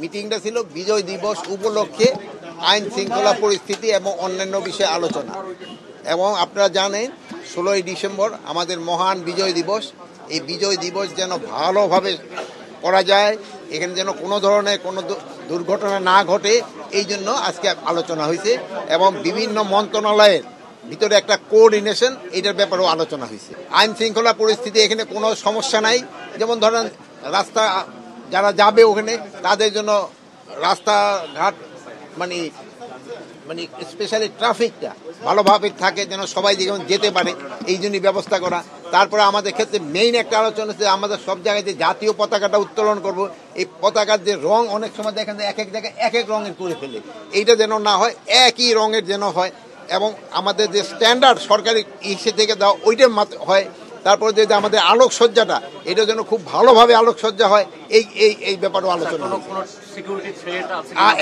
মিটিংটা ছিল বিজয় দিবস উপলক্ষে আইন শৃঙ্খলা পরিস্থিতি এবং অন্যান্য বিষয়ে আলোচনা। এবং আপনারা জানেন 16ই ডিসেম্বর আমাদের মহান বিজয় দিবস। এই বিজয় দিবস যেন ভালোভাবে করা যায়, এখানে যেন কোনো ধরনের কোনো দুর্ঘটনা না ঘটে, এই জন্য আজকে আলোচনা হয়েছে এবং বিভিন্ন মন্ত্রণালয়ের ভিতরে একটা কোঅর্ডিনেশন, এটার ব্যাপারেও আলোচনা হয়েছে। আইন শৃঙ্খলা পরিস্থিতি এখানে কোনো সমস্যা নাই। যেমন ধরেন রাস্তা যারা যাবে ওখানে তাদের জন্য রাস্তাঘাট মানে স্পেশালি ট্রাফিকটা ভালোভাবে থাকে, যেন সবাই যেমন যেতে পারে, এই জন্যই ব্যবস্থা করা। তারপরে আমাদের ক্ষেত্রে মেইন একটা আলোচনা হচ্ছে আমাদের সব জায়গায় যে জাতীয় পতাকাটা উত্তোলন করব, এই পতাকার যে রং অনেক সময় দেখেন যে এক এক জায়গায় এক এক রঙের করে ফেলে, এইটা যেন না হয়, একই রঙের যেন হয়। এবং আমাদের যে স্ট্যান্ডার্ড সরকারি ইসে থেকে দেওয়া ওইটার হয়। তারপরে যে আমাদের আলোকসজ্জাটা, এটা যেন খুব ভালোভাবে আলোকসজ্জা হয়, এই এই এই ব্যাপারেও আলোচনা।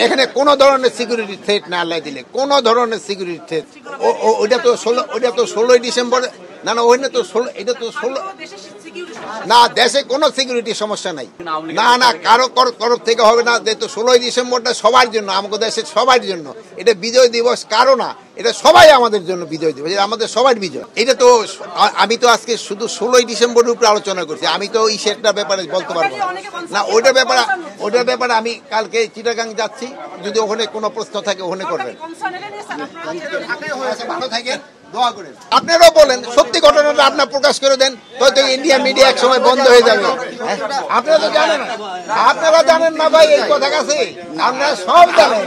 এখানে কোনো ধরনের সিকিউরিটি থ্রেট না আল্লাহ দিলে, কোনো ধরনের সিকিউরিটি থ্রেট। ওইটা তো 16ই ডিসেম্বর না, ওইটা তো 16, এটা তো 16 না, দেশে কোনো সিকিউরিটি সমস্যা নাই। না কারো তরফ থেকে হবে না। যেহেতু 16ই ডিসেম্বরটা সবার জন্য, আমাদের দেশের সবার জন্য এটা বিজয় দিবস, কারো না, এটা সবাই আমাদের জন্য বিজয় দিবস, আমাদের সবার বিজয়। এটা তো আমি তো আজকে শুধু 16ই ডিসেম্বরের উপরে আলোচনা করছি, আমি তো এই সেটার ব্যাপারে বলতে পারবো না। ওইটার ব্যাপারে আমি কালকে চিটাগাং যাচ্ছি, যদি ওখানে কোনো প্রশ্ন থাকে ওখানে করবেন। ভালো থাকেন, দোয়া করেন। আপনারাও বলেন, সত্যি ঘটনাটা আপনার প্রকাশ করে দেন, হয়তো ইন্ডিয়া মিডিয়া এক সময় বন্ধ হয়ে যাবে। আপনারা তো জানেন, আপনারা জানেন না ভাই, এই কথা কাছে আপনারা সব জানেন।